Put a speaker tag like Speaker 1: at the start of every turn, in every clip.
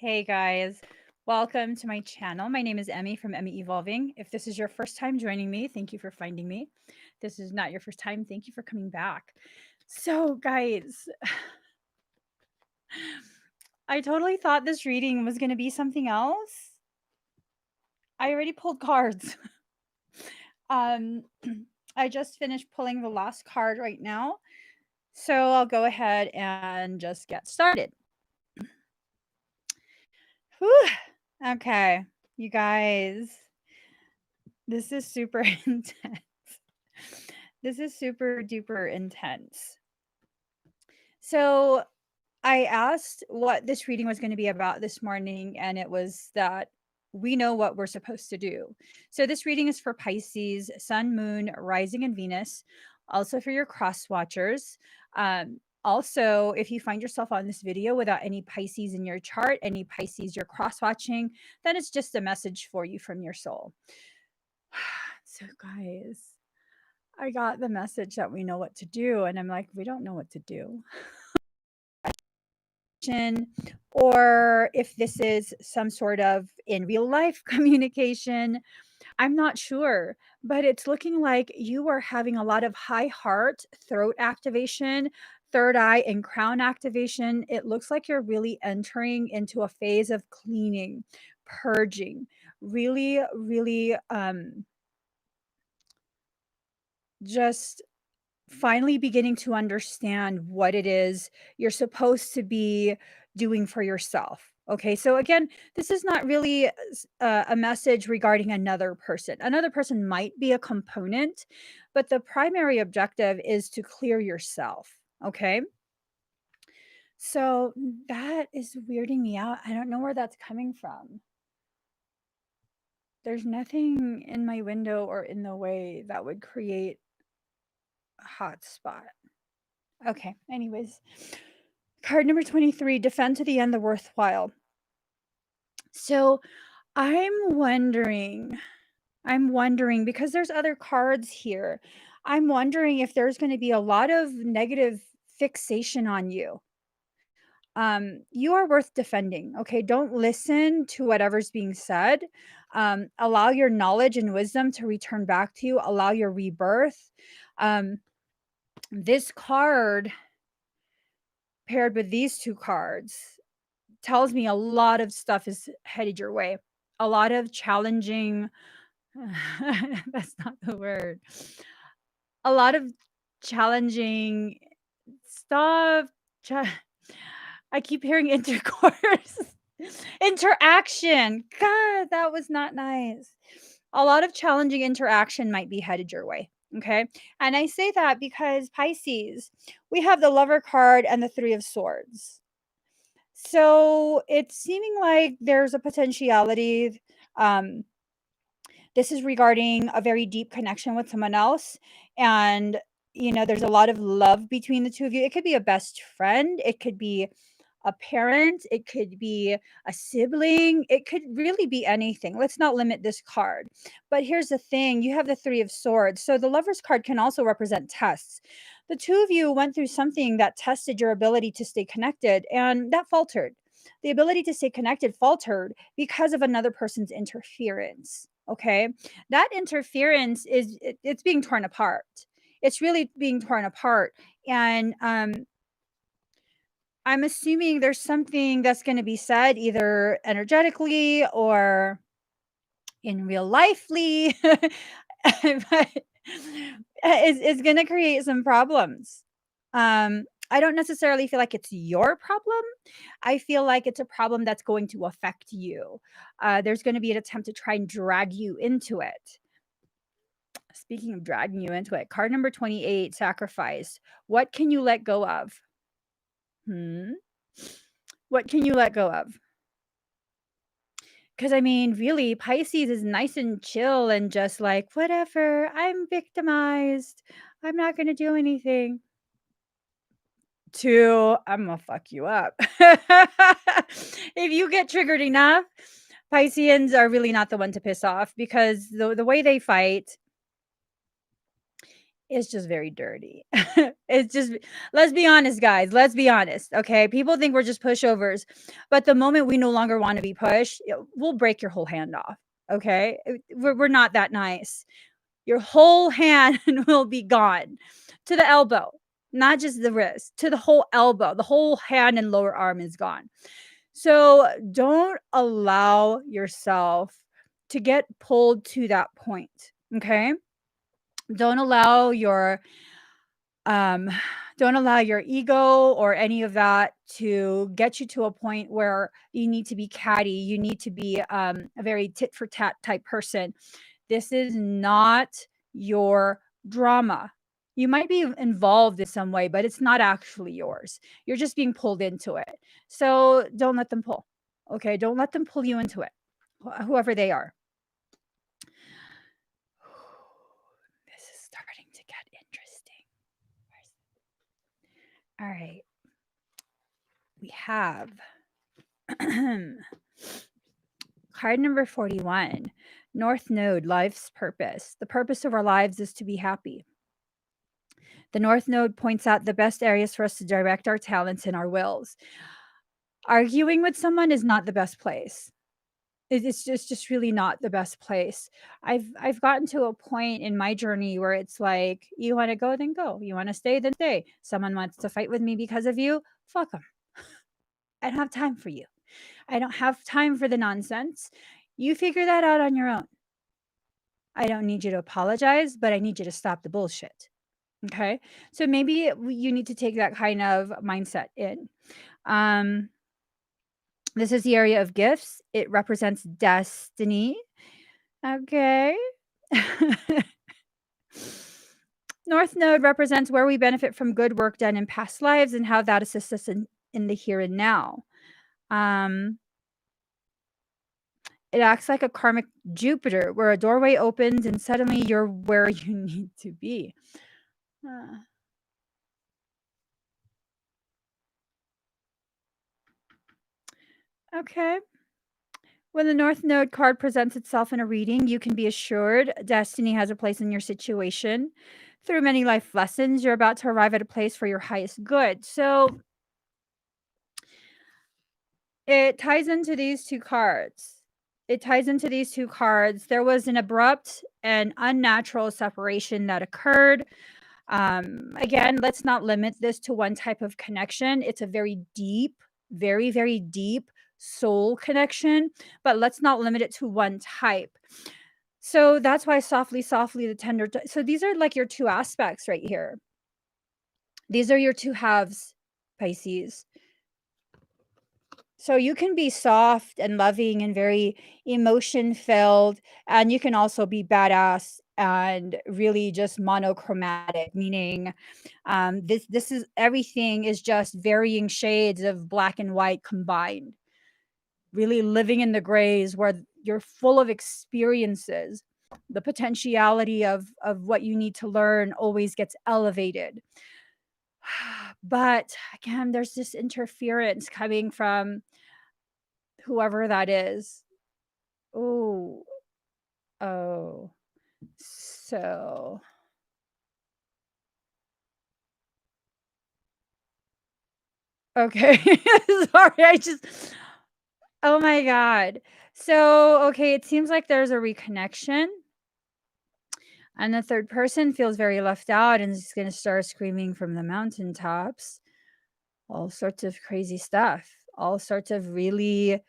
Speaker 1: Hey guys, welcome to my channel. My name is Emmie from Emmie Evolving. If this is your first time joining me, thank you for finding me. If this is not your first time, thank you for coming back. So, guys, I totally thought this reading was going to be something else. I already pulled cards. um, I just finished pulling the last card right now. So, I'll go ahead and just get started. Whew. Okay, you guys, this is super intense. This is super duper intense. So, I asked what this reading was going to be about this morning, and it was that we know what we're supposed to do. So, this reading is for Pisces, Sun, Moon, Rising, and Venus, also for your cross watchers. Also, if you find yourself on this video without any Pisces in your chart, any Pisces you're cross watching, then it's just a message for you from your soul. So, guys, I got the message that we know what to do, and I'm like, we don't know what to do. Or if this is some sort of in real life communication, I'm not sure, but it's looking like you are having a lot of high heart, throat activation, third eye, and crown activation. It looks like you're really entering into a phase of cleaning, purging, really, really just finally beginning to understand what it is you're supposed to be doing for yourself. Okay, so again, this is not really a message regarding another person. Another person might be a component, but the primary objective is to clear yourself. Okay, so that is weirding me out. I don't know where that's coming from. There's nothing in my window or in the way that would create a hot spot. Okay, anyways. Card number 23, defend to the end the worthwhile. So I'm wondering because there's other cards here. I'm wondering if there's going to be a lot of negative fixation on you. You are worth defending. Okay. Don't listen to whatever's being said. Allow your knowledge and wisdom to return back to you. Allow your rebirth. This card paired with these two cards tells me a lot of stuff is headed your way. A lot of challenging that's not the word. A lot of challenging stuff. I keep hearing intercourse. Interaction. God, that was not nice. A lot of challenging interaction might be headed your way. Okay. And I say that because Pisces, we have the Lover card and the Three of Swords. So it's seeming like there's a potentiality. This is regarding a very deep connection with someone else. And, there's a lot of love between the two of you. It could be a best friend, it could be a parent, it could be a sibling, it could really be anything. Let's not limit this card. But here's the thing, you have the Three of Swords. So the Lover's card can also represent tests. The two of you went through something that tested your ability to stay connected, and that faltered. The ability to stay connected faltered because of another person's interference. Okay. That interference it's being torn apart. It's really being torn apart. And I'm assuming there's something that's going to be said either energetically or in real lifely. But is going to create some problems. I don't necessarily feel like it's your problem. I feel like it's a problem that's going to affect you. There's going to be an attempt to try and drag you into it. Speaking of dragging you into it, card number 28, sacrifice. What can you let go of? What can you let go of? Because I mean, really, Pisces is nice and chill and just like, whatever, I'm victimized. I'm not going to do anything. To, I'm going to fuck you up. If you get triggered enough, Pisceans are really not the one to piss off because the way they fight It's just very dirty. It's just let's be honest, guys, let's be honest, okay? People think we're just pushovers, but the moment we no longer wanna be pushed, we'll break your whole hand off, okay? We're not that nice. Your whole hand will be gone to the elbow, not just the wrist, to the whole elbow. The whole hand and lower arm is gone. So don't allow yourself to get pulled to that point, okay? Don't allow your um don't allow your ego or any of that to get you to a point where you need to be catty. You need to be a very tit for tat type person. This is not your drama. You might be involved in some way, but it's not actually yours. You're just being pulled into it. So don't let them pull. Okay. Don't let them pull you into it, whoever they are. This is starting to get interesting. All right. We have card number 41, North Node, life's purpose. The purpose of our lives is to be happy. The North Node points out the best areas for us to direct our talents and our wills. Arguing with someone is not the best place. It's just really not the best place. I've gotten to a point in my journey where it's like, you want to go, then go. You want to stay, then stay. Someone wants to fight with me because of you, fuck them. I don't have time for you. I don't have time for the nonsense. You figure that out on your own. I don't need you to apologize, but I need you to stop the bullshit. Okay. So maybe you need to take that kind of mindset in. Um, this is the area of gifts. It represents destiny. Okay. North Node represents where we benefit from good work done in past lives and how that assists us in the here and now. It acts like a karmic Jupiter where a doorway opens and suddenly you're where you need to be. Uh, okay. When the North Node card presents itself in a reading, you can be assured destiny has a place in your situation. Through many life lessons, you're about to arrive at a place for your highest good. So it ties into these two cards. There was an abrupt and unnatural separation that occurred. Again, let's not limit this to one type of connection. It's a very deep, very, very deep soul connection, but let's not limit it to one type. So that's why softly, softly, the tender. So these are like your two aspects right here. These are your two halves, Pisces. So you can be soft and loving and very emotion filled, and you can also be badass and really just monochromatic, meaning this is everything is just varying shades of black and white combined. Really living in the grays where you're full of experiences. The potentiality of what you need to learn always gets elevated. But again, there's this interference coming from whoever that is. Oh, oh. So, okay. Sorry, I just oh my god. So, okay, it seems like there's a reconnection, and the third person feels very left out and is gonna start screaming from the mountaintops. All sorts of crazy stuff. All sorts of really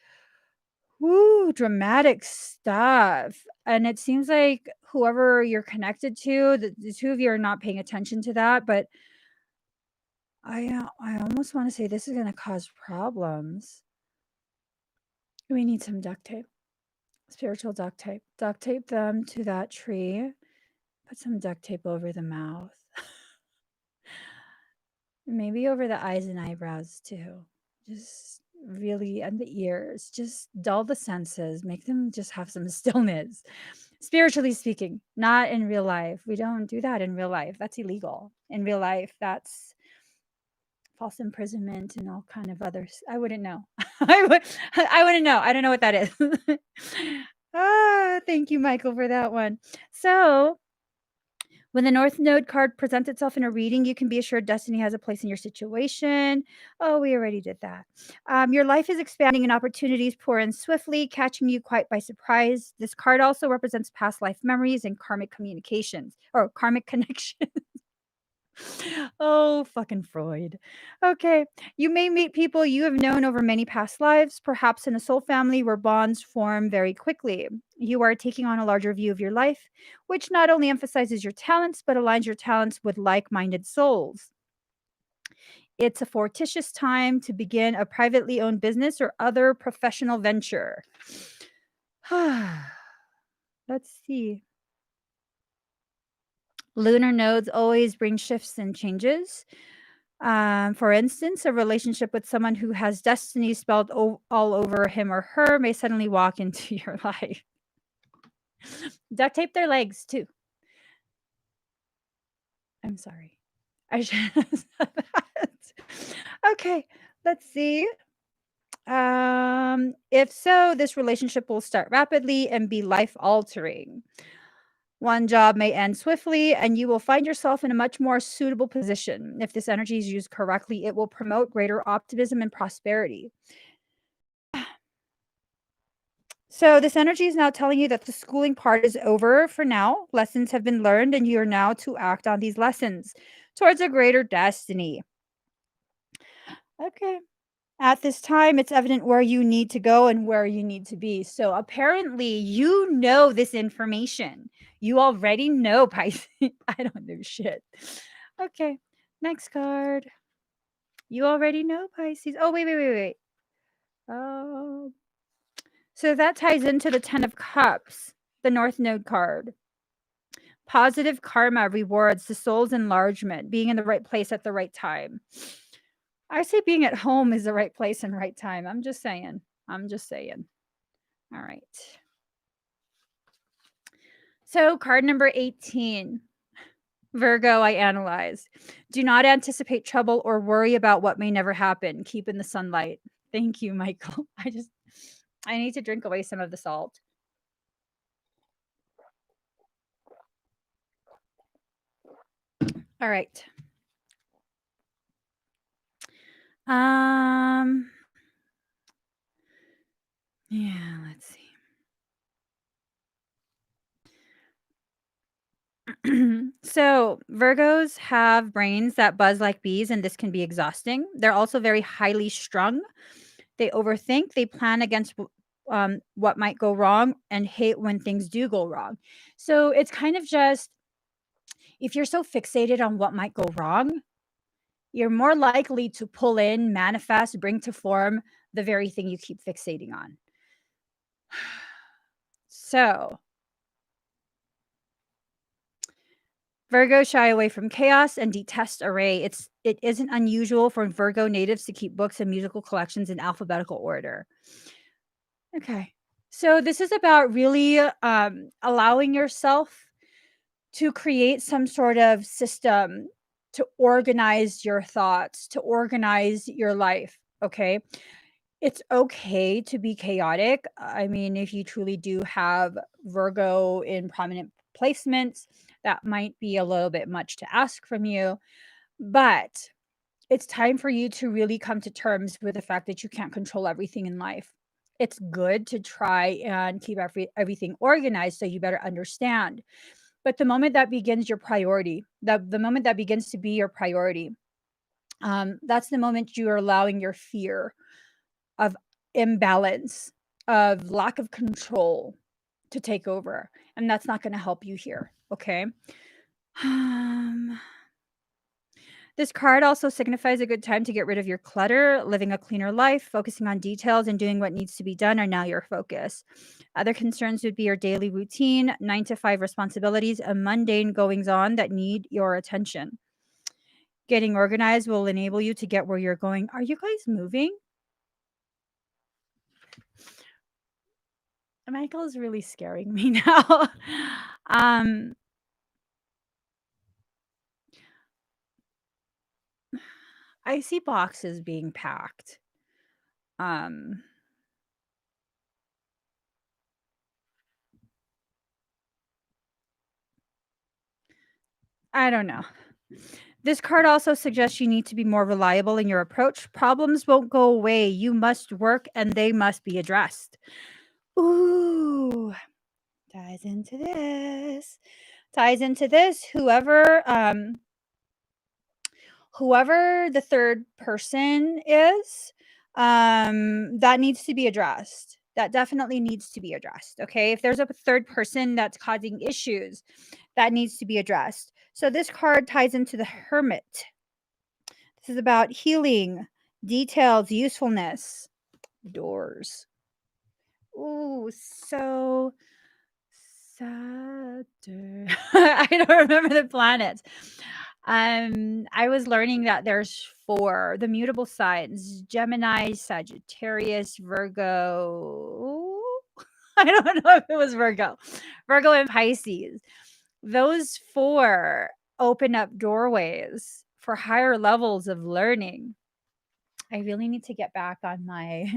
Speaker 1: woo, dramatic stuff. And it seems like whoever you're connected to, the two of you are not paying attention to that. But I almost want to say this is going to cause problems. We need some duct tape, spiritual duct tape. Duct tape them to that tree. Put some duct tape over the mouth. Maybe over the eyes and eyebrows too. Just really, and the ears. Just dull the senses. Make them just have some stillness. Spiritually speaking, not in real life. We don't do that in real life. That's illegal. In real life, that's false imprisonment and all kind of others. I wouldn't know. I wouldn't know. I don't know what that is. Thank you, Michael, for that one. So When the North Node card presents itself in a reading, you can be assured destiny has a place in your situation. Oh, we already did that. Your life is expanding and opportunities pour in swiftly, catching you quite by surprise. This card also represents past life memories and karmic communications or karmic connections. Oh, fucking Freud. Okay. You may meet people you have known over many past lives, perhaps in a soul family where bonds form very quickly. You are taking on a larger view of your life, which not only emphasizes your talents, but aligns your talents with like minded souls. It's a fortuitous time to begin a privately owned business or other professional venture. Let's see. Lunar nodes always bring shifts and changes. For instance, a relationship with someone who has destiny spelled all over him or her may suddenly walk into your life. Duct tape their legs too. I'm sorry. I should have said that. Okay, let's see. If so, this relationship will start rapidly and be life altering. One job may end swiftly, and you will find yourself in a much more suitable position. If this energy is used correctly, it will promote greater optimism and prosperity. So, this energy is now telling you that the schooling part is over for now. Lessons have been learned, and you are now to act on these lessons towards a greater destiny. Okay. At this time, it's evident where you need to go and where you need to be. So apparently, you know this information. You already know, Pisces. I don't know shit. Okay, next card. You already know, Pisces. Oh, wait. Oh, so that ties into the Ten of Cups, the North Node card. Positive karma rewards the soul's enlargement, being in the right place at the right time. I say being at home is the right place and right time. I'm just saying. All right. So, card number 18. Virgo, I analyzed. Do not anticipate trouble or worry about what may never happen. Keep in the sunlight. Thank you, Michael. I need to drink away some of the salt. All right. Yeah, let's see. So, Virgos have brains that buzz like bees, and this can be exhausting. They're also very highly strung. They overthink, they plan against what might go wrong, and hate when things do go wrong. So, it's kind of just if you're so fixated on what might go wrong, you're more likely to pull in, manifest, bring to form the very thing you keep fixating on. So, Virgos shy away from chaos and detest array. It isn't unusual for Virgo natives to keep books and musical collections in alphabetical order. Okay. So this is about really allowing yourself to create some sort of system to organize your thoughts, to organize your life. Okay. It's okay to be chaotic. I mean, if you truly do have Virgo in prominent placements, that might be a little bit much to ask from you. But it's time for you to really come to terms with the fact that you can't control everything in life. It's good to try and keep everything organized so you better understand. But the moment that begins your priority, the moment that begins to be your priority, that's the moment you are allowing your fear of imbalance, of lack of control to take over. And that's not going to help you here. Okay. Um, This card also signifies a good time to get rid of your clutter, living a cleaner life, focusing on details, and doing what needs to be done are now your focus. Other concerns would be your daily routine, 9 to 5 responsibilities, and mundane goings on that need your attention. Getting organized will enable you to get where you're going. Are you guys moving? Michael is really scaring me now. um, I see boxes being packed. Um, I don't know. This card also suggests you need to be more reliable in your approach. Problems won't go away. You must work and they must be addressed. Ooh, ties into this. Ties into this. Whoever the third person is, that needs to be addressed. That definitely needs to be addressed. Okay. If there's a third person that's causing issues, that needs to be addressed. So this card ties into the Hermit. This is about healing, details, usefulness, doors. Ooh, so Saturn. I don't remember the planets. I was learning that there's four, the mutable signs: Gemini, Sagittarius, Virgo. I don't know if it was Virgo and Pisces. Those four open up doorways for higher levels of learning. I really need to get back on my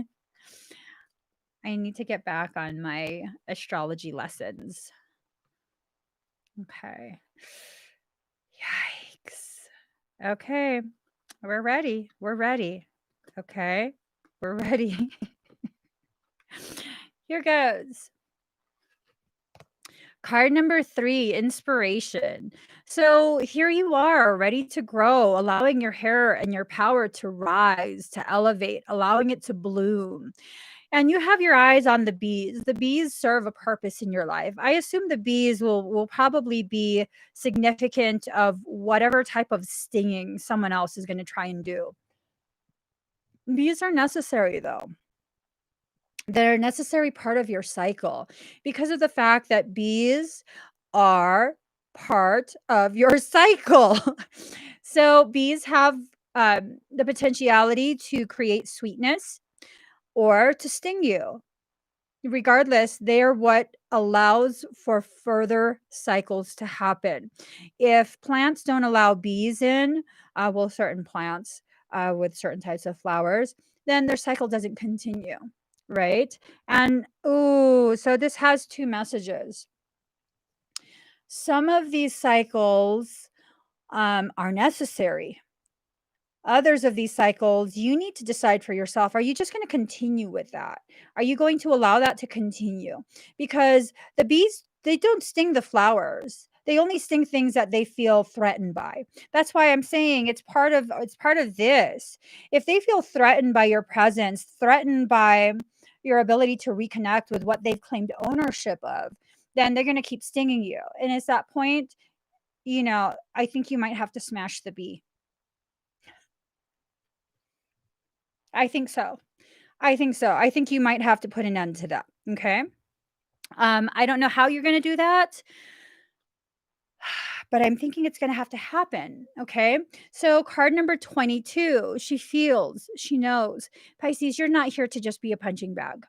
Speaker 1: I need to get back on my astrology lessons. Okay. Yikes. Okay. We're ready. We're ready. Okay. We're ready. Here goes. Card number 3, inspiration. So here you are, ready to grow, allowing your hair and your power to rise, to elevate, allowing it to bloom. And you have your eyes on the bees. The bees serve a purpose in your life. I assume the bees will probably be significant of whatever type of stinging someone else is going to try and do. Bees are necessary though. They're a necessary part of your cycle because of the fact that bees are part of your cycle. So bees have the potentiality to create sweetness or to sting you. Regardless, they are what allows for further cycles to happen. If plants don't allow bees in, well, certain plants with certain types of flowers, then their cycle doesn't continue, right? And ooh, so this has two messages. Some of these cycles are necessary. Others of these cycles, you need to decide for yourself. Are you just going to continue with that? Are you going to allow that to continue? Because the bees, they don't sting the flowers. They only sting things that they feel threatened by. That's why I'm saying it's part of this. If they feel threatened by your presence, threatened by your ability to reconnect with what they've claimed ownership of, then they're going to keep stinging you. And it's that point, I think you might have to smash the bee. I think so. I think so. I think you might have to put an end to that. Okay. I don't know how you're going to do that, but I'm thinking it's going to have to happen. Okay. So, card number 22, she feels, she knows. Pisces, you're not here to just be a punching bag.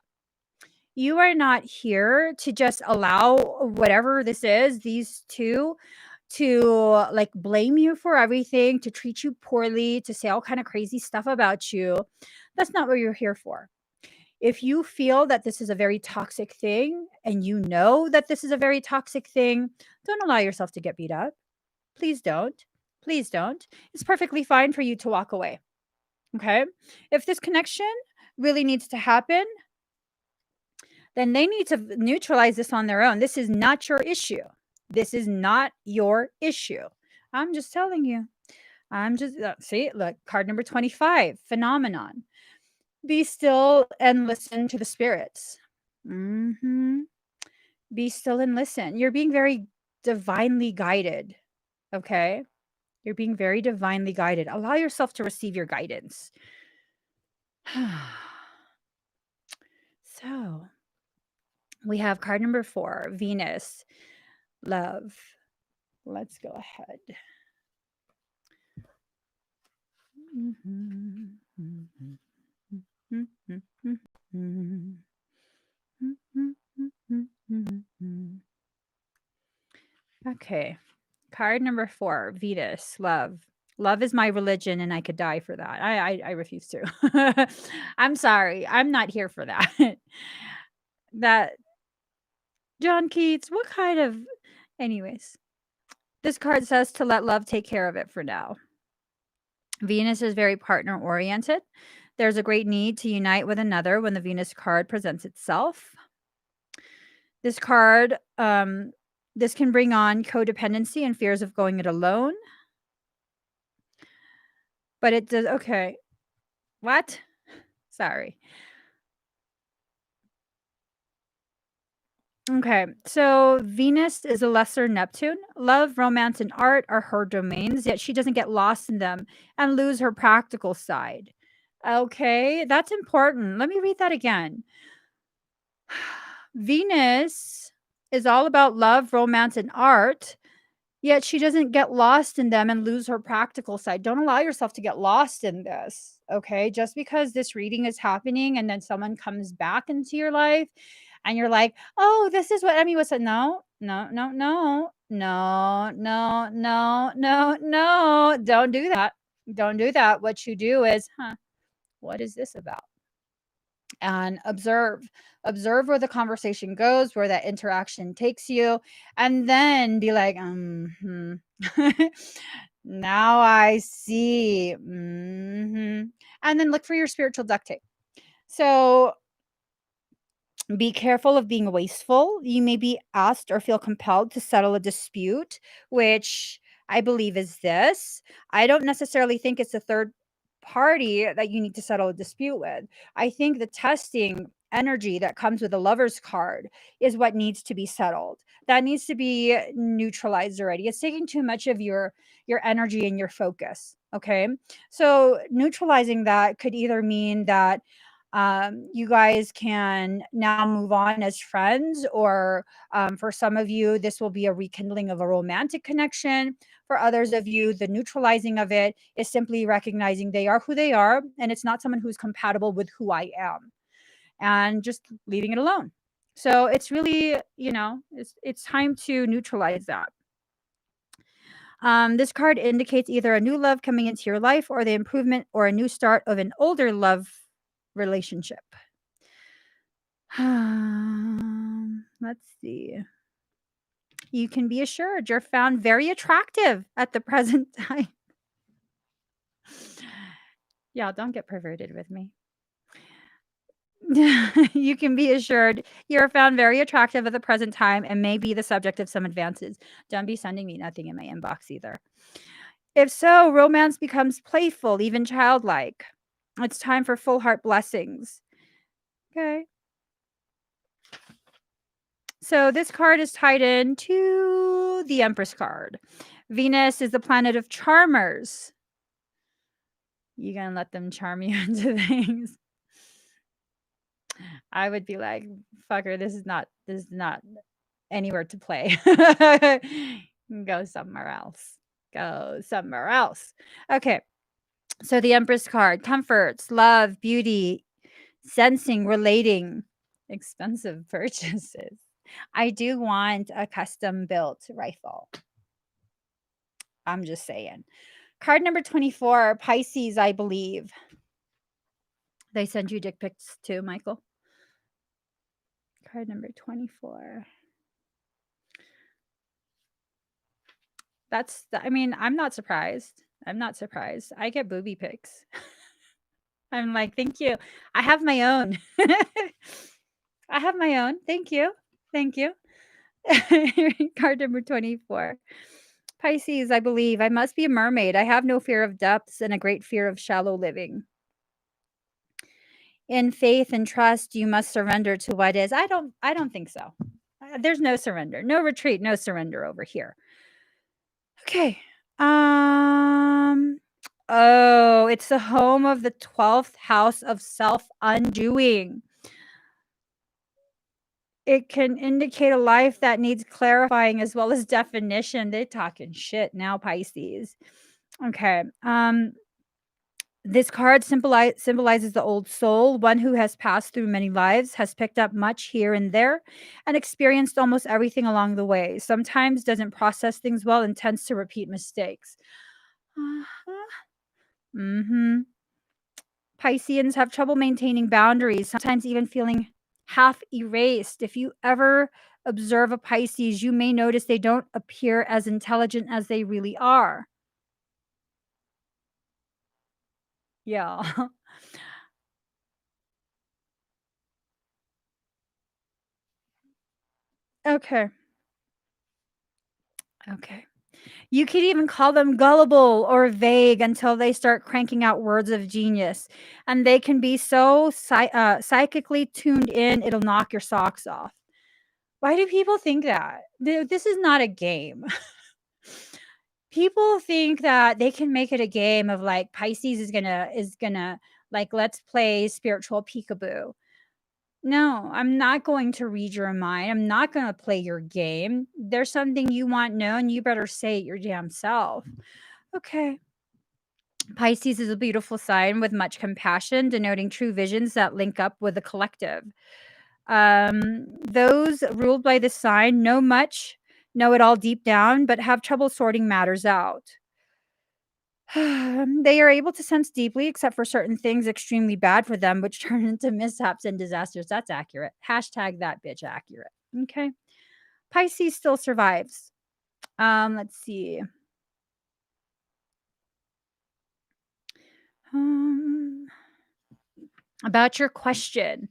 Speaker 1: You are not here to just allow whatever this is, these two, to like blame you for everything, to treat you poorly, to say all kind of crazy stuff about you. That's not what you're here for. If you feel that this is a very toxic thing and you know that this is a very toxic thing, don't allow yourself to get beat up. Please don't. Please don't. It's perfectly fine for you to walk away. Okay. If this connection really needs to happen, then they need to neutralize this on their own. This is not your issue. This is not your issue. I'm just telling you. I'm just, see, look, card number 25, phenomenon. Be still and listen to the spirits. Be still and listen. You're being very divinely guided. Okay. You're being very divinely guided. Allow yourself to receive your guidance. So we have card number 4, Venus, love. Let's go ahead. Okay. Card number 4, Venus, love. Love is my religion and I could die for that. I refuse to. I'm sorry. I'm not here for that. That John Keats, what kind of anyways. This card says to let love take care of it for now. Venus is very partner oriented. There's a great need to unite with another when the Venus card presents itself. This card, this can bring on codependency and fears of going it alone. But it does, okay. What? Sorry. Okay, so Venus is a lesser Neptune. Love, romance, and art are her domains, yet she doesn't get lost in them and lose her practical side. Okay, that's important. Let me read that again. Venus is all about love, romance, and art, yet she doesn't get lost in them and lose her practical side. Don't allow yourself to get lost in this, okay? Just because this reading is happening and then someone comes back into your life and you're like, "Oh, this is what Emmie was saying." No, no, no, no, no, no, no, no, no. Don't do that. Don't do that. What you do is, what is this about? And observe where the conversation goes, where that interaction takes you, and then be like, now I see. And then look for your spiritual duct tape. So be careful of being wasteful. You may be asked or feel compelled to settle a dispute, which I believe is this. I don't necessarily think it's a third party that you need to settle a dispute with. I think the testing energy that comes with a lover's card is what needs to be settled. That needs to be neutralized already. It's taking too much of your energy and your focus. Okay. So neutralizing that could either mean that you guys can now move on as friends, or for some of you, this will be a rekindling of a romantic connection. For others of you, the neutralizing of it is simply recognizing they are who they are, and it's not someone who's compatible with who I am, and just leaving it alone. So it's really, it's time to neutralize that. This card indicates either a new love coming into your life or the improvement or a new start of an older love relationship. Let's see. You can be assured you're found very attractive at the present time. Y'all, don't get perverted with me. You can be assured you're found very attractive at the present time and may be the subject of some advances. Don't be sending me nothing in my inbox either. If so, romance becomes playful, even childlike. It's time for full heart blessings. Okay. So this card is tied into the Empress card. Venus is the planet of charmers. You gonna let them charm you into things? I would be like, fucker, this is not anywhere to play. Go somewhere else. Go somewhere else. Okay. So the Empress card, comforts, love, beauty, sensing, relating, expensive purchases. I do want a custom built rifle. I'm just saying. Card number 24, Pisces, I believe. They send you dick pics too, Michael. Card number 24. I'm not surprised. I'm not surprised. I get booby pics. I'm like, thank you. I have my own. I have my own. Thank you. Thank you. Card number 24. Pisces, I believe. I must be a mermaid. I have no fear of depths and a great fear of shallow living. In faith and trust, you must surrender to what is. I don't think so. There's no surrender. No retreat, no surrender over here. Okay. Oh, it's the home of the 12th house of self-undoing. It can indicate a life that needs clarifying as well as definition. They're talking shit now, Pisces. Okay. This card symbolizes the old soul, one who has passed through many lives, has picked up much here and there, and experienced almost everything along the way. Sometimes doesn't process things well and tends to repeat mistakes. Pisceans have trouble maintaining boundaries, sometimes even feeling half erased. If you ever observe a Pisces, you may notice they don't appear as intelligent as they really are. Yeah. Okay. Okay. You could even call them gullible or vague until they start cranking out words of genius. And they can be so psychically tuned in, it'll knock your socks off. Why do people think that? This is not a game. People think that they can make it a game of like Pisces is gonna like, let's play spiritual peekaboo. No, I'm not going to read your mind. I'm not going to play your game. There's something you want known, you better say it your damn self. Okay. Pisces is a beautiful sign with much compassion, denoting true visions that link up with the collective. Those ruled by this sign know much, know it all deep down, but have trouble sorting matters out. They are able to sense deeply, except for certain things extremely bad for them, which turn into mishaps and disasters. That's accurate. Hashtag that bitch accurate. Okay. Pisces still survives. Let's see. Um, about your question.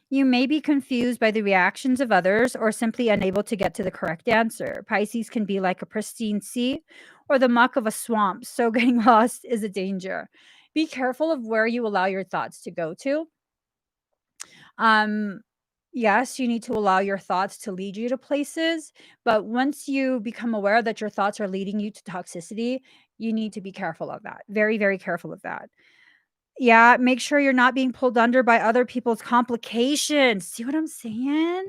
Speaker 1: You may be confused by the reactions of others or simply unable to get to the correct answer. Pisces can be like a pristine sea or the muck of a swamp, so getting lost is a danger. Be careful of where you allow your thoughts to go to. Um, yes, you need to allow your thoughts to lead you to places, but once you become aware that your thoughts are leading you to toxicity, you need to be careful of that. Very, very careful of that. Yeah, make sure you're not being pulled under by other people's complications. See what I'm saying?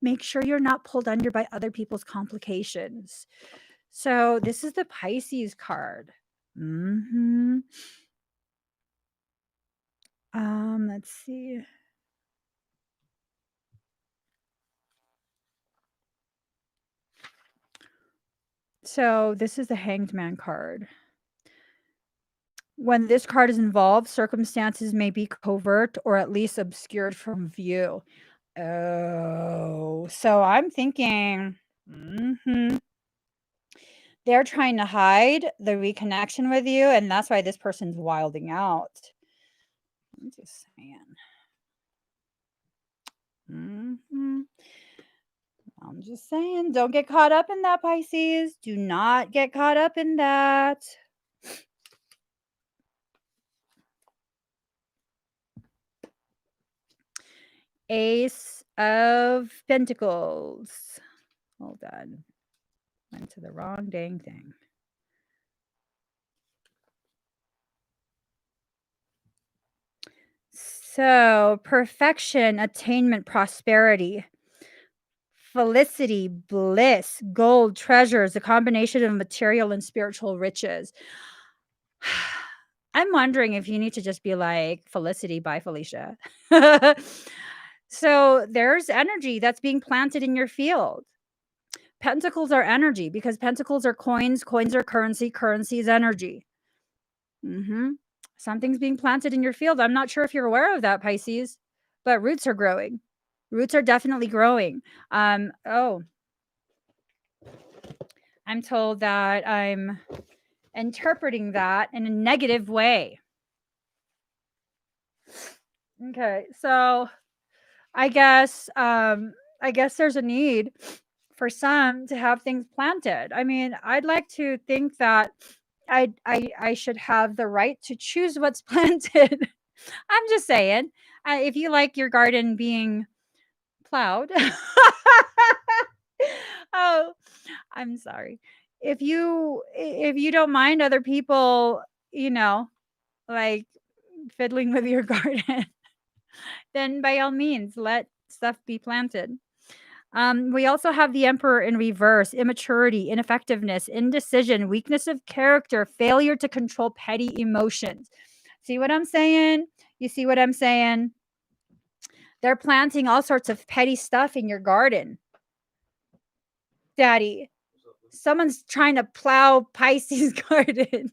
Speaker 1: Make sure you're not pulled under by other people's complications. So, this is the Pisces card. Mhm. Let's see. So, this is the Hanged Man card. When this card is involved, circumstances may be covert or at least obscured from view. Oh, so I'm thinking, they're trying to hide the reconnection with you, and that's why this person's wilding out. I'm just saying. Mhm. I'm just saying, don't get caught up in that, Pisces. Do not get caught up in that. Ace of Pentacles. Hold on. Went to the wrong dang thing. So, perfection, attainment, prosperity, felicity, bliss, gold, treasures, a combination of material and spiritual riches. I'm wondering if you need to just be like, Felicity by Felicia. So, there's energy that's being planted in your field. Pentacles are energy because pentacles are coins, coins are currency, currency is energy. Something's being planted in your field. I'm not sure if you're aware of that, Pisces, but roots are growing. Roots are definitely growing. Oh, I'm told that I'm interpreting that in a negative way. Okay, so I guess there's a need for some to have things planted. I mean, I'd like to think that I should have the right to choose what's planted. I'm just saying, if you like your garden being plowed. Oh, I'm sorry. If you don't mind other people, you know, like fiddling with your garden, then by all means let stuff be planted. We also have the Emperor in reverse, immaturity, ineffectiveness, indecision, weakness of character, failure to control petty emotions. See what I'm saying? You see what I'm saying? They're planting all sorts of petty stuff in your garden, Daddy. Someone's trying to plow Pisces garden.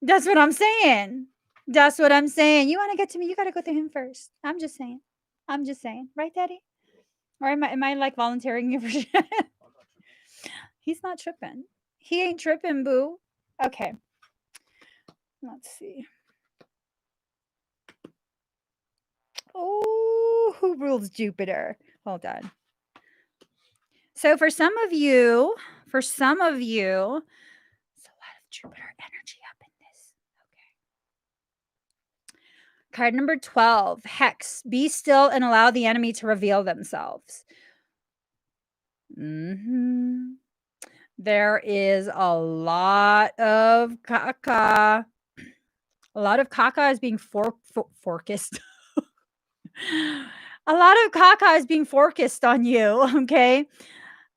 Speaker 1: That's what I'm saying. That's what I'm saying. You want to get to me, you got to go through him first. I'm just saying. I'm just saying. Right, Daddy? Or am I like volunteering you for shit? He's not tripping. He ain't tripping, boo. Okay. Let's see. Oh, who rules Jupiter? Hold on. So for some of you, there's a lot of Jupiter energy up in this. Okay. Card number 12, Hex. Be still and allow the enemy to reveal themselves. There is a lot of caca. A lot of caca is being focused. A lot of caca is being focused on you, okay?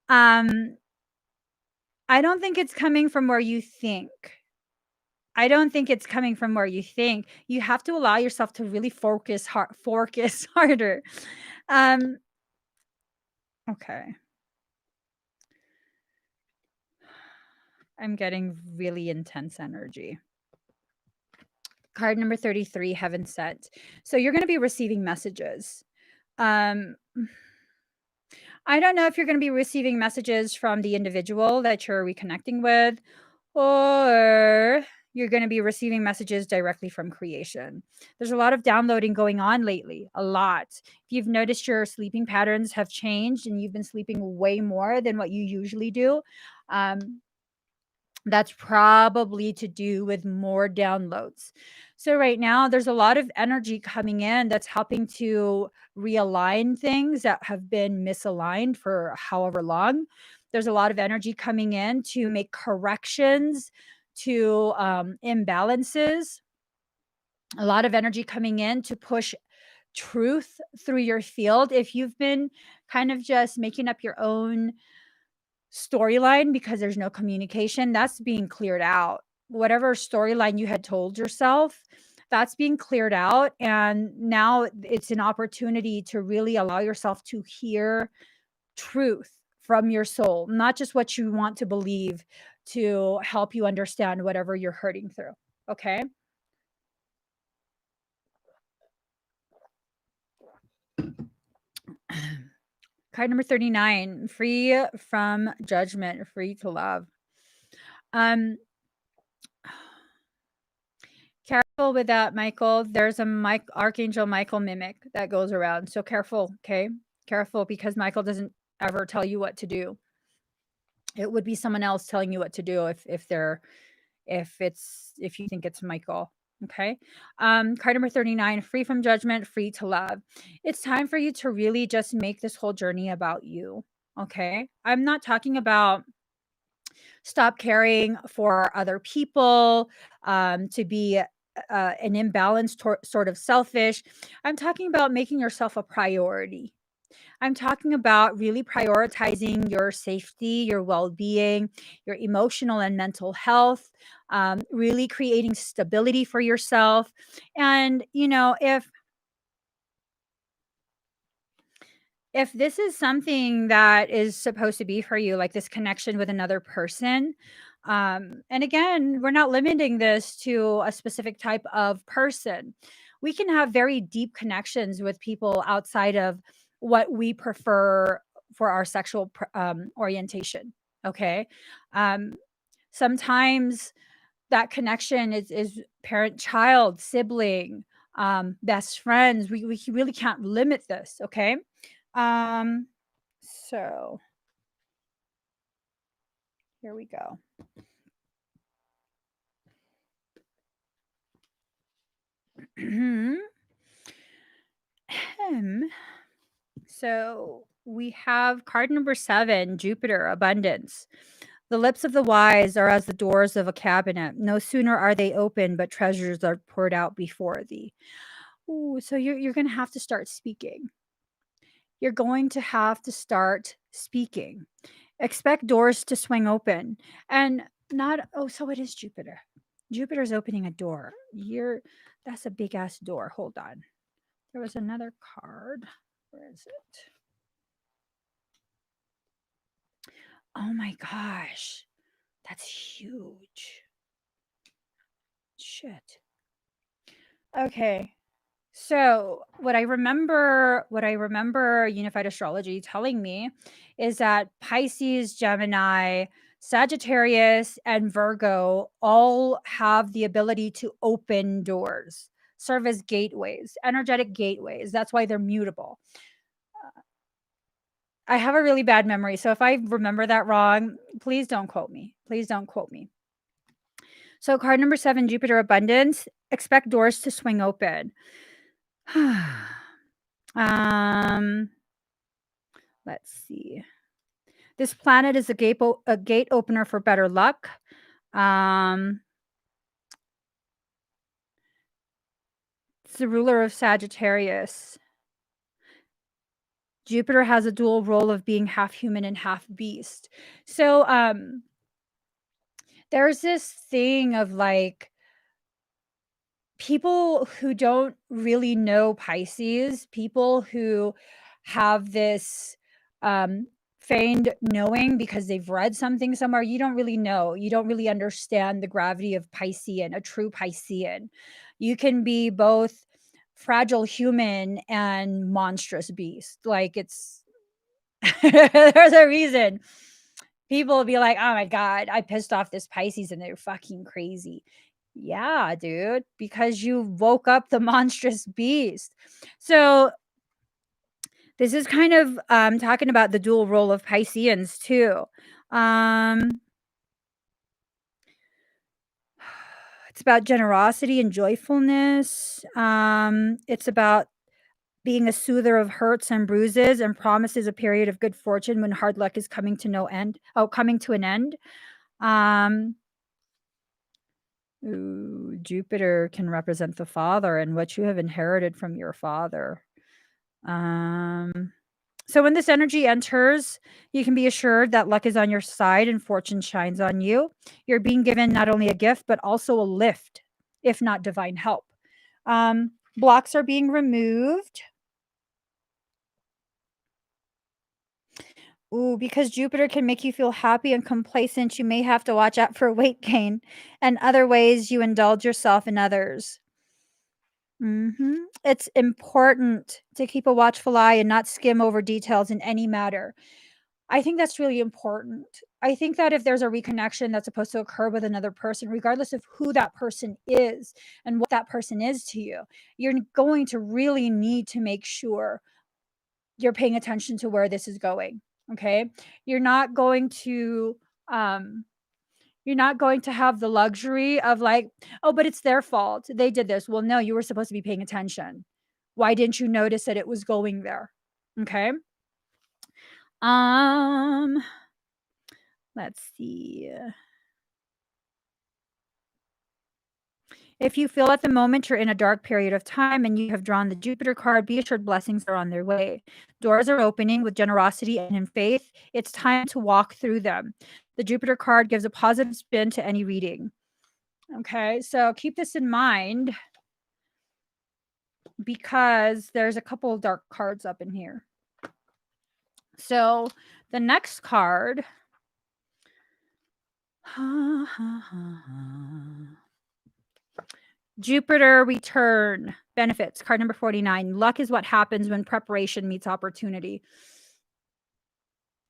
Speaker 1: I don't think it's coming from where you think. I don't think it's coming from where you think. You have to allow yourself to really focus harder. Okay. I'm getting really intense energy. Card number 33, Heaven Sent. So you're going to be receiving messages. I don't know if you're going to be receiving messages from the individual that you're reconnecting with, or you're going to be receiving messages directly from creation. There's a lot of downloading going on lately, a lot. If you've noticed your sleeping patterns have changed and you've been sleeping way more than what you usually do, that's probably to do with more downloads. So right now there's a lot of energy coming in that's helping to realign things that have been misaligned for however long. There's a lot of energy coming in to make corrections to imbalances. A lot of energy coming in to push truth through your field. If you've been kind of just making up your own storyline because there's no communication, that's being cleared out. Whatever storyline you had told yourself, that's being cleared out. And now it's an opportunity to really allow yourself to hear truth from your soul, not just what you want to believe to help you understand whatever you're hurting through. Okay. Card number 39, free from judgment, free to love. Careful with that, Michael. There's a Archangel Michael mimic that goes around. So careful, okay? Careful, because Michael doesn't ever tell you what to do. It would be someone else telling you what to do if you think it's Michael. Okay. Card number 39, free from judgment, free to love. It's time for you to really just make this whole journey about you. Okay. I'm not talking about stop caring for other people, to be an imbalanced sort of selfish. I'm talking about making yourself a priority. I'm talking about really prioritizing your safety, your well being, your emotional and mental health, really creating stability for yourself. And, if this is something that is supposed to be for you, like this connection with another person, and again, we're not limiting this to a specific type of person. We can have very deep connections with people outside of what we prefer for our sexual orientation. Okay. Um, Sometimes that connection is parent child, sibling, best friends. We really can't limit this. Okay. Um, so here we go. So we have card number 7, Jupiter, abundance. The lips of the wise are as the doors of a cabinet. No sooner are they open, but treasures are poured out before thee. Ooh, so you're going to have to start speaking. You're going to have to start speaking. Expect doors to swing open and not, oh, so it is Jupiter. Jupiter's opening a door. That's a big ass door. Hold on. There was another card. Where is it? Oh my gosh. That's huge. Shit. Okay. So what I remember unified astrology telling me is that Pisces, Gemini, Sagittarius, and Virgo all have the ability to open doors, serve as gateways, energetic gateways. That's why they're mutable. I have a really bad memory, so if I remember that wrong, please don't quote me. Please don't quote me. So card number 7, Jupiter Abundance, expect doors to swing open. um Let's see. This planet is a gate opener for better luck. Um, it's the ruler of Sagittarius. Jupiter has a dual role of being half human and half beast. So there's this thing of like people who don't really know Pisces, people who have this feigned knowing because they've read something somewhere. You don't really know. You don't really understand the gravity of Piscean, a true Piscean. You can be both fragile human and monstrous beast. Like it's there's a reason people will be like, "Oh my god, I pissed off this Pisces and they're fucking crazy." Yeah, dude, because you woke up the monstrous beast. So this is kind of talking about the dual role of Pisceans too. Um, it's about generosity and joyfulness. It's about being a soother of hurts and bruises and promises a period of good fortune when hard luck is coming to no end. Oh, coming to an end. Um, Ooh, Jupiter can represent the father and what you have inherited from your father. Um, so when this energy enters, you can be assured that luck is on your side and fortune shines on you. You're being given not only a gift, but also a lift, if not divine help. Blocks are being removed. Ooh, because Jupiter can make you feel happy and complacent, you may have to watch out for weight gain and other ways you indulge yourself in others. It's important to keep a watchful eye and not skim over details in any matter. I think that's really important. I think that if there's a reconnection that's supposed to occur with another person, regardless of who that person is and what that person is to you, you're going to really need to make sure you're paying attention to where this is going. Okay. You're not going to, um, you're not going to have the luxury of like, "Oh, but it's their fault. They did this." Well, no, you were supposed to be paying attention. Why didn't you notice that it was going there? Okay. Um, let's see. If you feel at the moment you're in a dark period of time and you have drawn the Jupiter card, be assured blessings are on their way. Doors are opening with generosity and in faith. It's time to walk through them. The Jupiter card gives a positive spin to any reading. Okay, so keep this in mind because there's a couple of dark cards up in here. So the next card. Jupiter return benefits, card number 49. Luck is what happens when preparation meets opportunity.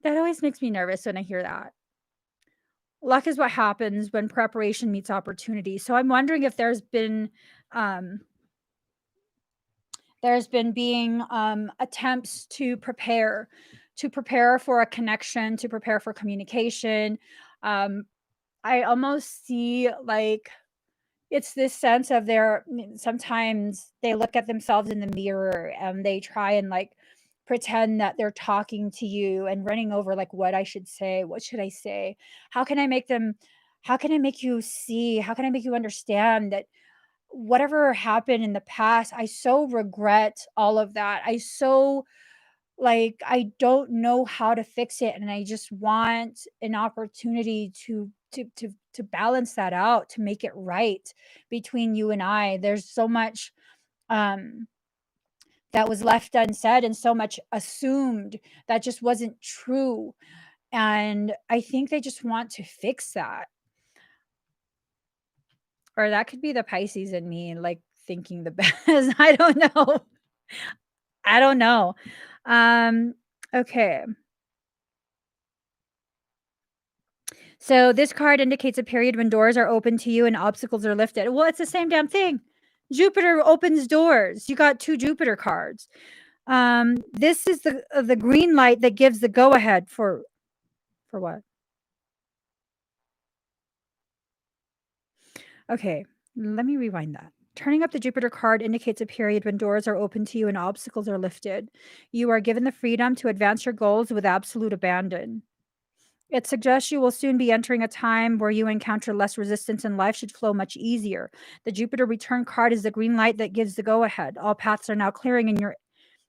Speaker 1: That always makes me nervous when I hear that. Luck is what happens when preparation meets opportunity. So I'm wondering if um, there's been being attempts to prepare for a connection, to prepare for communication. Um, I almost see like it's this sense of sometimes they look at themselves in the mirror and they try and like pretend that they're talking to you and running over like what I should say, what should I say? How can I make them how can I make you see? How can I make you understand that whatever happened in the past, I so regret all of that. I don't know how to fix it and I just want an opportunity to balance that out, to make it right between you and I. There's so much um that was left unsaid and so much assumed that just wasn't true. And I think they just want to fix that. Or that could be the Pisces in me, like thinking the best. I don't know. I don't know. Okay. So this card indicates a period when doors are open to you and obstacles are lifted. Well, it's the same damn thing. Jupiter opens doors. You got 2 Jupiter cards. This is the green light that gives the go ahead for what? Okay, let me rewind that. Turning up the Jupiter card indicates a period when doors are open to you and obstacles are lifted. You are given the freedom to advance your goals with absolute abandon. It suggests you will soon be entering a time where you encounter less resistance and life should flow much easier. The Jupiter return card is the green light that gives the go ahead. All paths are now clearing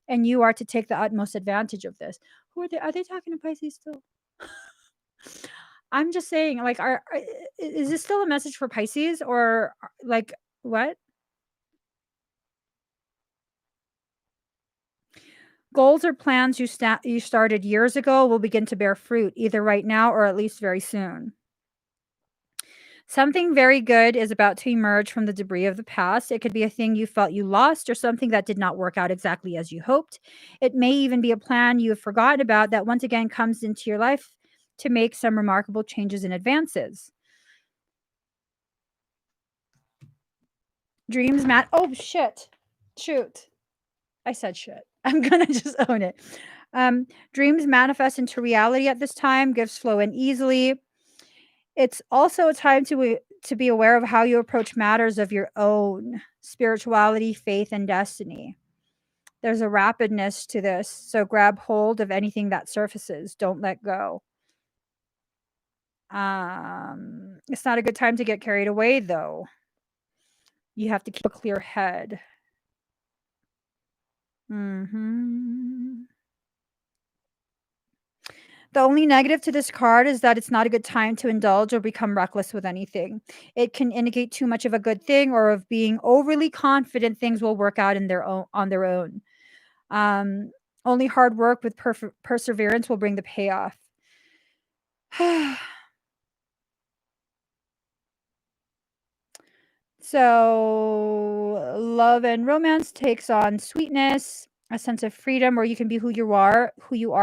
Speaker 1: and you are to take the utmost advantage of this. Who are they? Are they talking to Pisces still? I'm just saying, like, is this still a message for Pisces or like what? Goals or plans you started years ago will begin to bear fruit, either right now or at least very soon. Something very good is about to emerge from the debris of the past. It could be a thing you felt you lost or something that did not work out exactly as you hoped. It may even be a plan you have forgotten about that once again comes into your life to make some remarkable changes and advances. Dreams, Matt. Oh, shit. Shoot. I said shit. I'm gonna just own it. Dreams manifest into reality at this time. Gifts flow in easily. It's also a time to be aware of how you approach matters of your own spirituality, faith, and destiny. There's a rapidness to this, so grab hold of anything that surfaces. Don't let go. It's not a good time to get carried away, though. You have to keep a clear head. hmm The only negative to this card is that it's not a good time to indulge or become reckless with anything. It can indicate too much of a good thing or of being overly confident things will work out in their own on their own. Only hard work with perseverance will bring the payoff. So, love and romance takes on sweetness, a sense of freedom where you can be who you are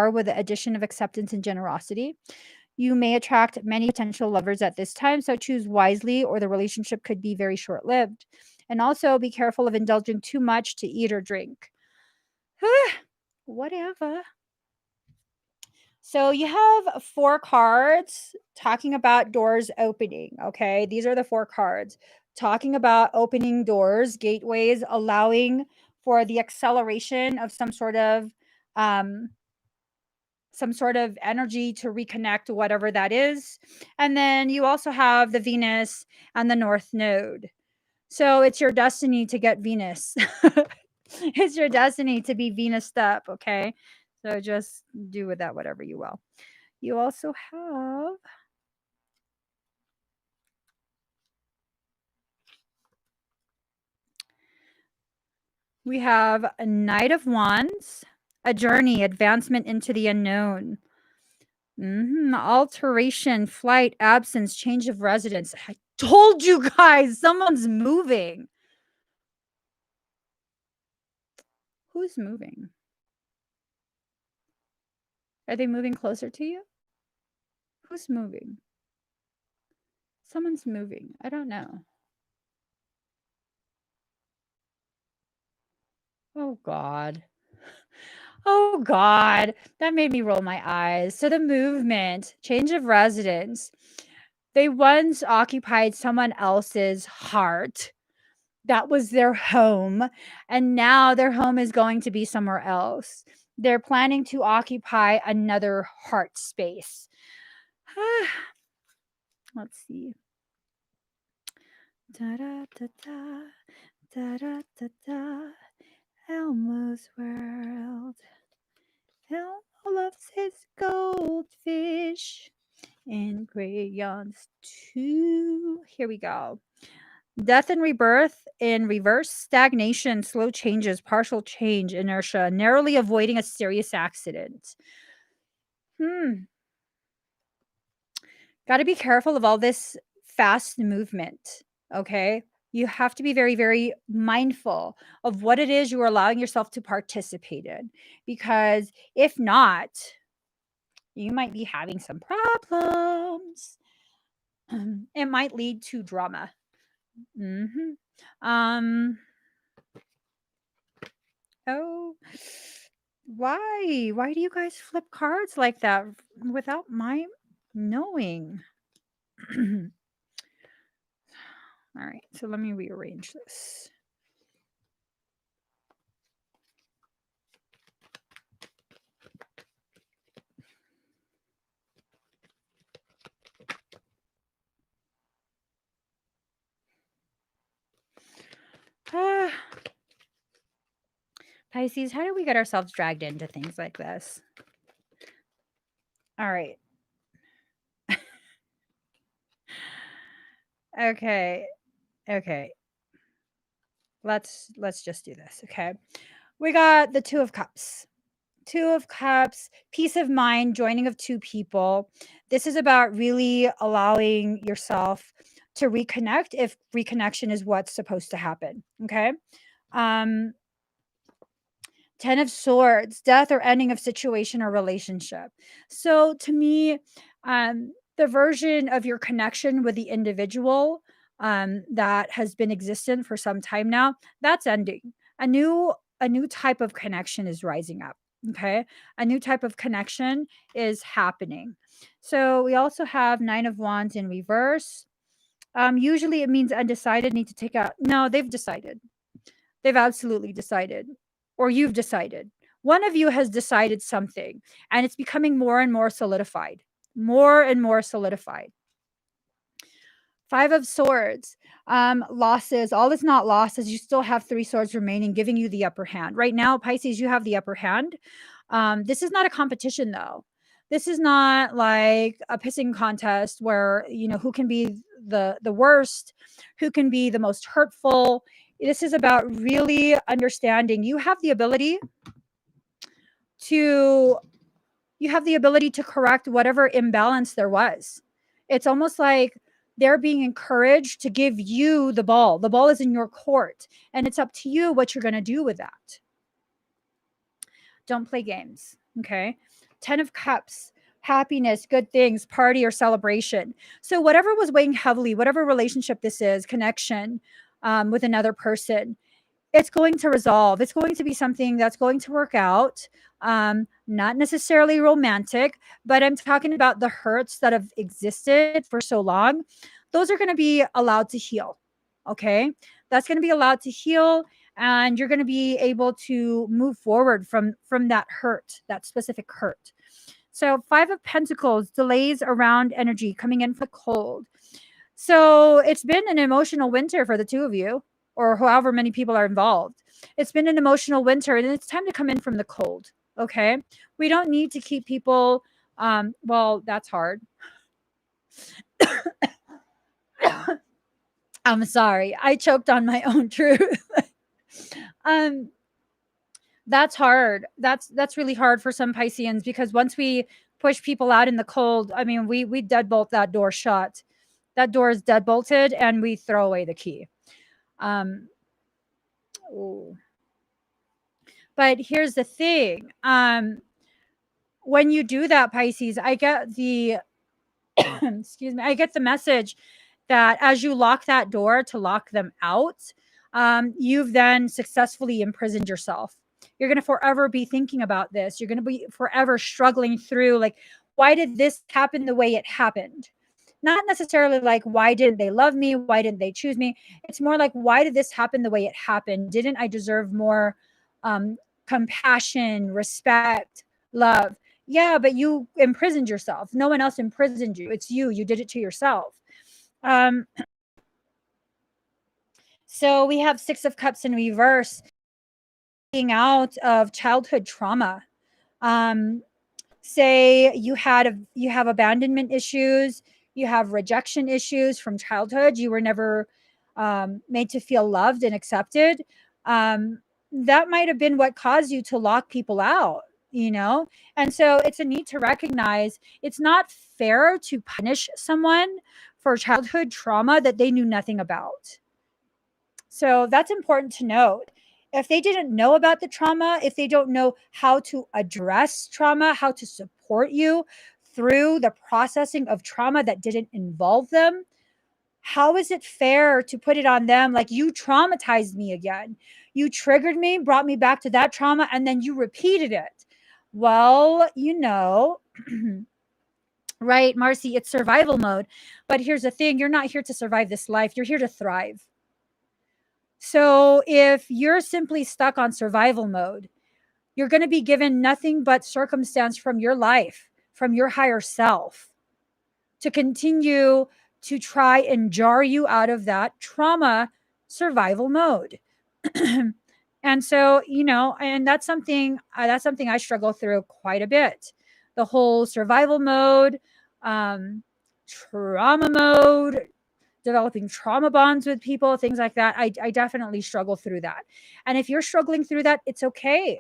Speaker 1: with the addition of acceptance and generosity. You may attract many potential lovers at this time, so choose wisely or the relationship could be very short-lived. And also be careful of indulging too much to eat or drink. Whatever. So you have 4 cards talking about doors opening, okay? These are the 4 cards talking about opening doors, gateways, allowing for the acceleration of um some sort of energy to reconnect whatever that is. And then you also have the Venus and the North Node. So it's your destiny to get Venus. It's your destiny to be Venus up, okay? So just do with that whatever you will. You also have we have a Knight of Wands, a journey, advancement into the unknown. Alteration, flight, absence, change of residence. I told you guys, someone's moving. Who's moving? Are they moving closer to you? Who's moving? Someone's moving. I don't know. Oh, God. Oh, God. That made me roll my eyes. So the movement, change of residence. They once occupied someone else's heart. That was their home. And now their home is going to be somewhere else. They're planning to occupy another heart space. Let's see. Da da da da da da da da. Elmo's world. Elmo loves his goldfish and crayons too. Here we go. Death and rebirth in reverse, stagnation, slow changes, partial change, inertia, narrowly avoiding a serious accident. Got to be careful of all this fast movement. Okay. You have to be very, very mindful of what it is you are allowing yourself to participate in, because if not, you might be having some problems. It might lead to drama. Mhm. Um, oh, why? Why do you guys flip cards like that without my knowing? All right, so let me rearrange this. Ah, Pisces, how do we get ourselves dragged into things like this? All right. Okay. Okay. Let's just do this, okay? We got the 2 of Cups. 2 of Cups, peace of mind, joining of 2 people. This is about really allowing yourself to reconnect if reconnection is what's supposed to happen, okay? Um 10 of Swords, death or ending of situation or relationship. So to me, the version of your connection with the individual that has been existent for some time now, that's ending. A new type of connection is rising up. Okay. A new type of connection is happening. So we also have 9 of Wands in reverse. Usually it means undecided, need to take out. No, they've decided. They've absolutely decided, or you've decided. One of you has decided something, and it's becoming more and more solidified. More and more solidified. 5 of Swords, losses. All is not lost, as you still have 3 swords remaining, giving you the upper hand. Right now, Pisces, you have the upper hand. This is not a competition, though. This is not like a pissing contest where, who can be the worst, who can be the most hurtful. This is about really understanding you have the ability to correct whatever imbalance there was. It's almost like they're being encouraged to give you the ball. The ball is in your court, and it's up to you what you're going to do with that. Don't play games. Okay. 10 of Cups, happiness, good things, party or celebration. So, whatever was weighing heavily, whatever relationship this is, connection with another person, it's going to resolve. It's going to be something that's going to work out. Not necessarily romantic, but I'm talking about the hurts that have existed for so long. Those are going to be allowed to heal. Okay. That's going to be allowed to heal, and you're going to be able to move forward from that hurt, that specific hurt. So 5 of Pentacles, delays around energy coming in for cold. So it's been an emotional winter for the 2 of you, or however many people are involved. It's been an emotional winter, and it's time to come in from the cold. Okay. We don't need to keep people, well, that's hard. I'm sorry. I choked on my own truth. um, that's hard. That's really hard for some Pisceans, because once we push people out in the cold, I mean, we deadbolt that door shut. That door is deadbolted, and we throw away the key. Ooh. But here's the thing. When you do that, Pisces, I get the excuse me, I get the message that as you lock that door to lock them out, you've then successfully imprisoned yourself. You're going to forever be thinking about this. You're going to be forever struggling through, like, why did this happen the way it happened? Not necessarily like, why didn't they love me? Why didn't they choose me? It's more like, why did this happen the way it happened? Didn't I deserve more um, compassion, respect, love? Yeah, but you imprisoned yourself. No one else imprisoned you. It's you. You did it to yourself. Um, so we have 6 of Cups in reverse, being out of childhood trauma. Say you have abandonment issues, you have rejection issues from childhood. You were never made to feel loved and accepted. That might have been what caused you to lock people out, and so it's a need to recognize it's not fair to punish someone for childhood trauma that they knew nothing about. So that's important to note. If they didn't know about the trauma, if they don't know how to address trauma, how to support you through the processing of trauma that didn't involve them, how is it fair to put it on them? Like, you traumatized me again. You triggered me, brought me back to that trauma, and then you repeated it. Well, right, Marcy, it's survival mode. But here's the thing, you're not here to survive this life, you're here to thrive. So if you're simply stuck on survival mode, you're going to be given nothing but circumstance from your life, from your higher self, to continue to try and jar you out of that trauma survival mode. And so, and that's something I struggle through quite a bit. The whole survival mode, trauma mode, developing trauma bonds with people, things like that. I definitely struggle through that. And if you're struggling through that, it's okay.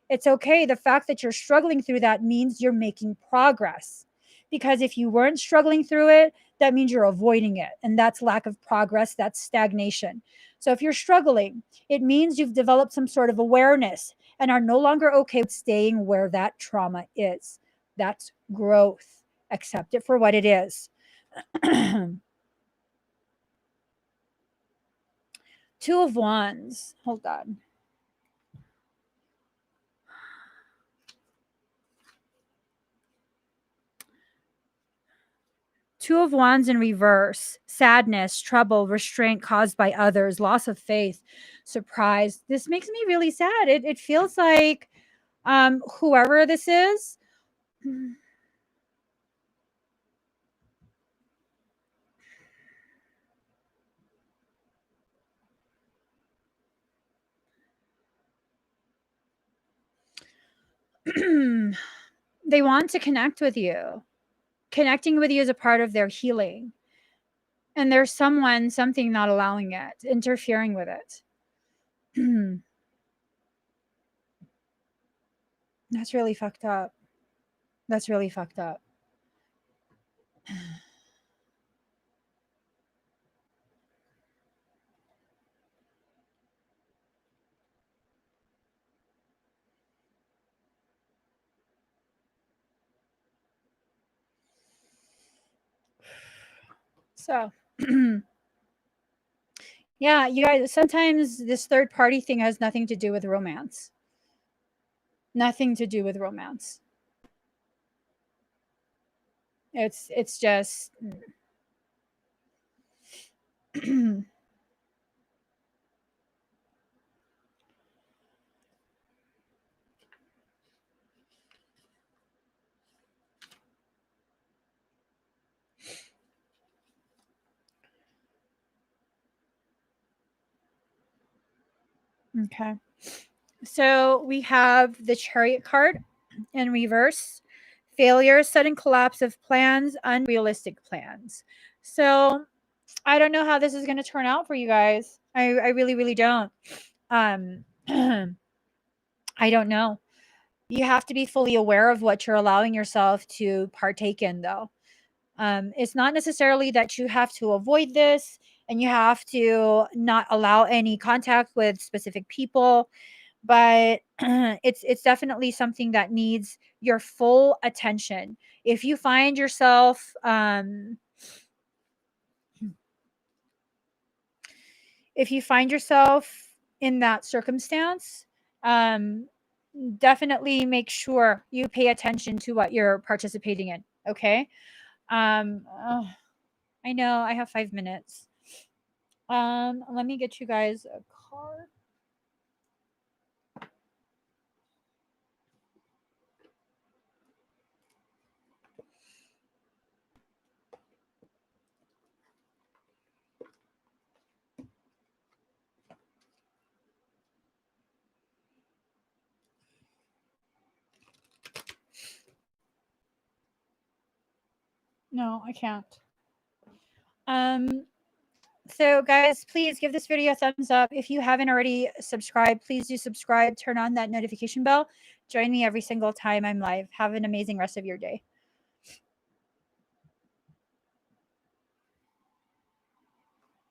Speaker 1: It's okay. The fact that you're struggling through that means you're making progress. Because if you weren't struggling through it, that means you're avoiding it. And that's lack of progress, that's stagnation. So if you're struggling, it means you've developed some sort of awareness and are no longer okay with staying where that trauma is. That's growth. Accept it for what it is. Two of Wands. Hold on. Two of Wands in reverse. Sadness, trouble, restraint caused by others, loss of faith, surprise. This makes me really sad. It feels like whoever this is, they want to connect with you. Connecting with you is a part of their healing. And there's something not allowing it, interfering with it. That's really fucked up. That's really fucked up. So, yeah, you guys, sometimes this third party thing has nothing to do with romance. Nothing to do with romance. It's just okay. So we have the Chariot card in reverse. Failure, sudden collapse of plans, unrealistic plans. So I don't know how this is going to turn out for you guys. I really, really don't. I don't know. You have to be fully aware of what you're allowing yourself to partake in, though. It's not necessarily that you have to avoid this and you have to not allow any contact with specific people, but it's definitely something that needs your full attention. If you find yourself in that circumstance, um, definitely make sure you pay attention to what you're participating in. Okay. I know I have 5 minutes. Let me get you guys a card. No, I can't. So guys, please give this video a thumbs up. If you haven't already subscribed, please do subscribe, turn on that notification bell. Join me every single time I'm live. Have an amazing rest of your day.